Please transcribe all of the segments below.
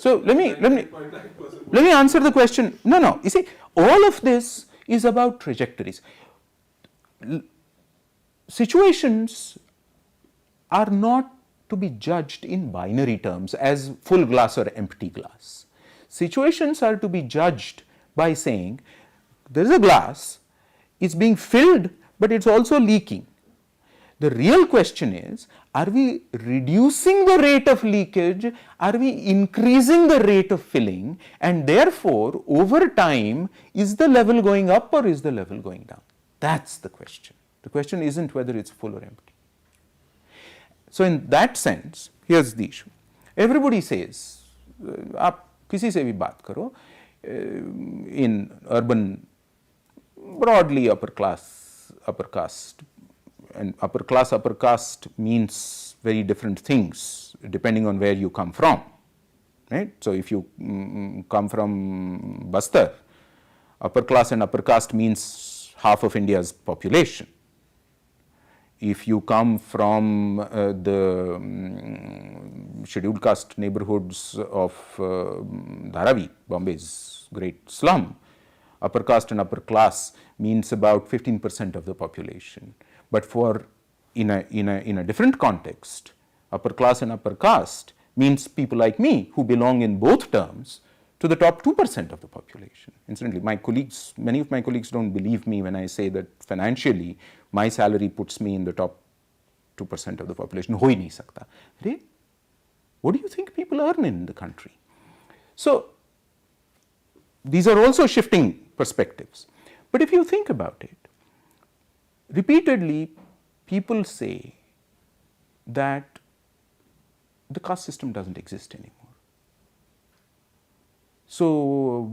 So let me answer the question. No. You see, all of this is about trajectories. Situations are not to be judged in binary terms as full glass or empty glass. Situations are to be judged by saying there is a glass, it's being filled, but it's also leaking. The real question is, are we reducing the rate of leakage? Are we increasing the rate of filling? And therefore, over time, is the level going up or is the level going down? That's the question. The question isn't whether it's full or empty. So in that sense, here's the issue. Everybody says, आप किसी से भी बात करो, in urban, broadly upper class, upper caste, and upper class, upper caste means very different things depending on where you come from, right? So if you come from Bastar, upper class and upper caste means half of India's population. If you come from the scheduled caste neighborhoods of Dharavi, Bombay's great slum, upper caste and upper class means about 15% of the population. But for in a different context, upper class and upper caste means people like me who belong in both terms to the top 2% of the population. Incidentally, many of my colleagues don't believe me when I say that financially my salary puts me in the top 2% of the population. हो ही नहीं सकता. अरे, what do you think people earn in the country? So these are also shifting perspectives. But if you think about it, repeatedly people say that the caste system doesn't exist anymore. So,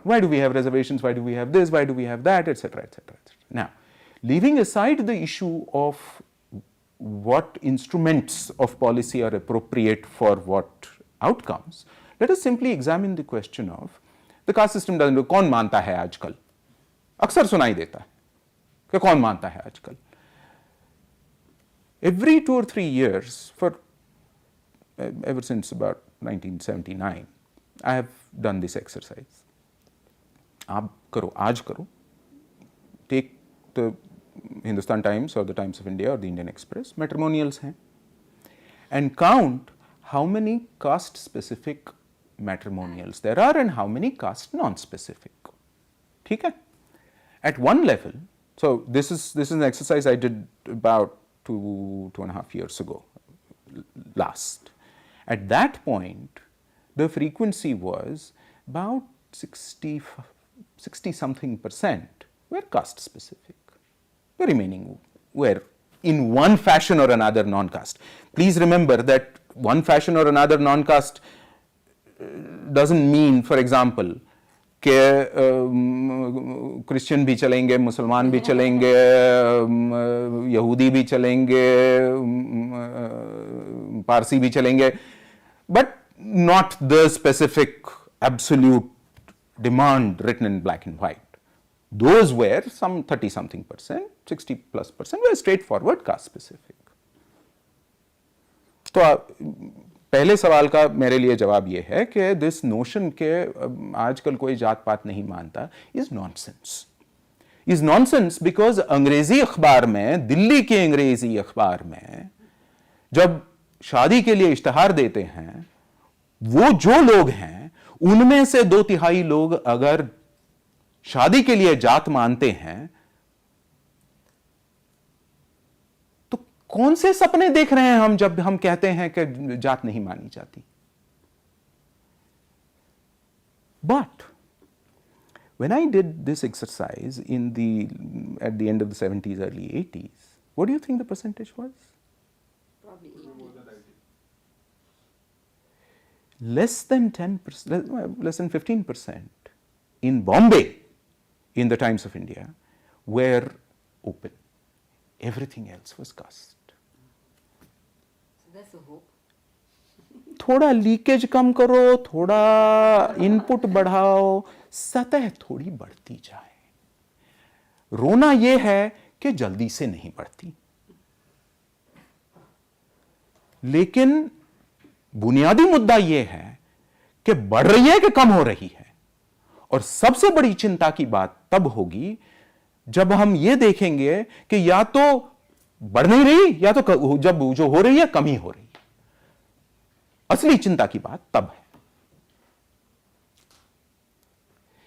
why do we have reservations, why do we have this, why do we have that, etc., etc., etc. Now, leaving aside the issue of what instruments of policy are appropriate for what outcomes, let us simply examine the question of the caste system doesn't do. कौन मानता है आजकल? अक्सर सुनाई देता है कि कौन मानता है आजकल? Every 2 or 3 years, ever since about 1979, I have done this exercise. आप करो, आज करो. Take the Hindustan Times or the Times of India or the Indian Express, matrimonials हैं, and count how many caste-specific matrimonials there are and how many caste non-specific. ठीक है? At one level, so this is an exercise I did about 2.5 years ago, last. At that point, the frequency was about 60 something percent were caste specific. The remaining were in one fashion or another non-caste. Please remember that one fashion or another non-caste doesn't mean, for example, कि Christian भी चलेंगे, मुसलमान भी चलेंगे, यहूदी भी चलेंगे, पारसी भी चलेंगे, but not the specific absolute demand written in black and white. Those were some 30 something percent, 60+% were straightforward caste specific. तो पहले सवाल का मेरे लिए जवाब ये है कि दिस नोशन के आजकल कोई जात पात नहीं मानता इज नॉनसेंस बिकॉज अंग्रेजी अखबार में, दिल्ली के अंग्रेजी अखबार में जब शादी के लिए इश्तिहार देते हैं, वो जो लोग हैं उनमें से 2/3 लोग अगर शादी के लिए जात मानते हैं तो कौन से सपने देख रहे हैं हम जब हम कहते हैं कि जात नहीं मानी जाती. But when I did this exercise at the end of the 70s, early 80s, what do you think the percentage was? Probably less than 10%, less than 15% in Bombay, in the Times of India, were open. Everything else was caste. So that's a hope. थोड़ा leakage कम करो, थोड़ा input बढ़ाओ, सतह थोड़ी बढ़ती जाए. रोना यह है कि जल्दी से नहीं बढ़ती. लेकिन बुनियादी मुद्दा यह है कि बढ़ रही है कि कम हो रही है। और सबसे बड़ी चिंता की बात तब होगी जब हम यह देखेंगे कि या तो बढ़ नहीं रही या तो जब जो हो रही है कम ही हो रही है। असली चिंता की बात तब है।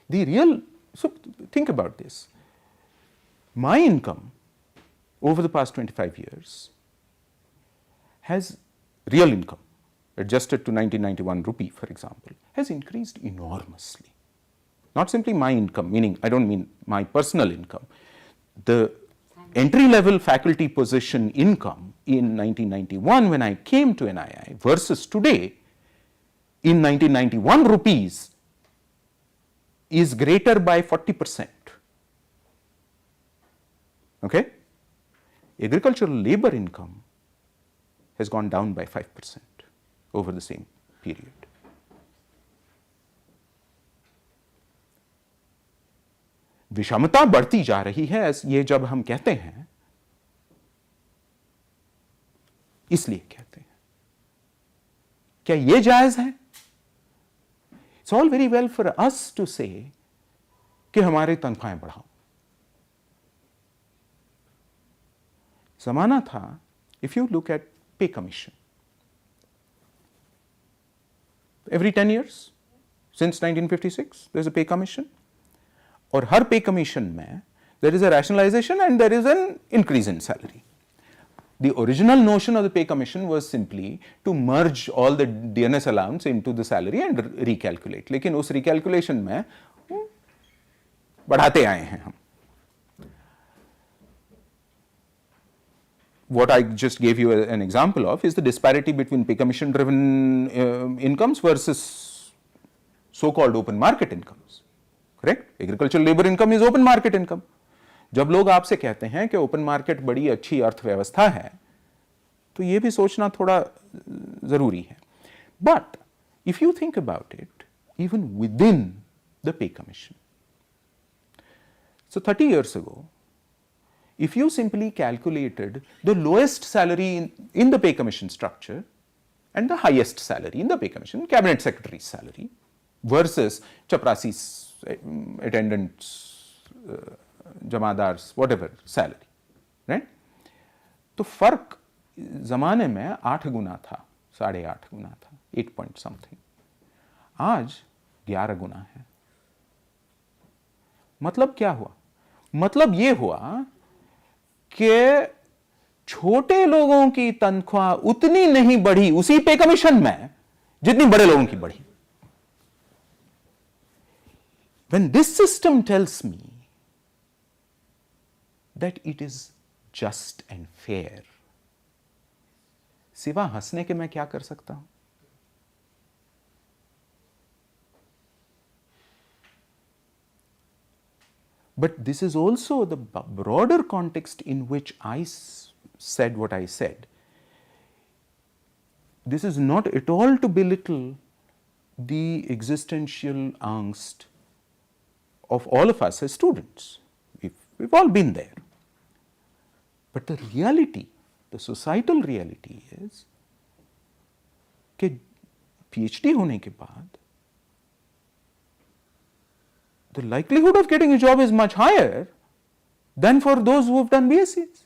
The real, so think about this. My income over the past 25 years has, real income adjusted to 1991 rupee, for example, has increased enormously. Not simply my income, meaning I don't mean my personal income. The entry level faculty position income in 1991 when I came to NII versus today in 1991 rupees is greater by 40%. Okay? Agricultural labor income has gone down by 5% over the same period. विषमता बढ़ती जा रही है, ये जब हम कहते हैं, इसलिए कहते हैं। क्या ये जायज है? It's all very well for us to say कि हमारी तनख्वाहें बढ़ाओ। जमाना था, if you look at pay commission, every 10 years since 1956 there's a pay commission, और हर पे कमीशन में there is a rationalization and there is an increase in salary. The original notion of the pay commission was simply to merge all the DNS allowance into the salary and recalculate. लेकिन उस recalculation में बढ़ाते आए हैं हम. What I just gave you an example of is the disparity between pay commission driven incomes versus so-called open market incomes. Correct? Agricultural labor income is open market income. जब लोग आपसे कहते हैं कि ओपन मार्केट बड़ी अच्छी अर्थव्यवस्था है, तो यह भी सोचना थोड़ा जरूरी है. But if you think about it, even within the pay commission, so 30 years ago, if you simply calculated the lowest salary in the pay commission structure and the highest salary in the pay commission, cabinet secretary's salary, versus chaprasi's, attendants, जमादार्स whatever salary, right? तो फर्क जमाने में 8 गुना था, 8.5 गुना था, 8 point something. आज 11 गुना है. मतलब क्या हुआ? मतलब ये हुआ कि छोटे लोगों की तनख्वाह उतनी नहीं बढ़ी उसी पे कमीशन में जितनी बड़े लोगों की बढ़ी. When this system tells me that it is just and fair, सिवा हंसने के मैं क्या कर सकता हूं? But this is also the broader context in which I said what I said. This is not at all to belittle the existential angst of all of us as students. We've all been there. But the reality, the societal reality is कि PhD होने के बाद the likelihood of getting a job is much higher than for those who have done BScs.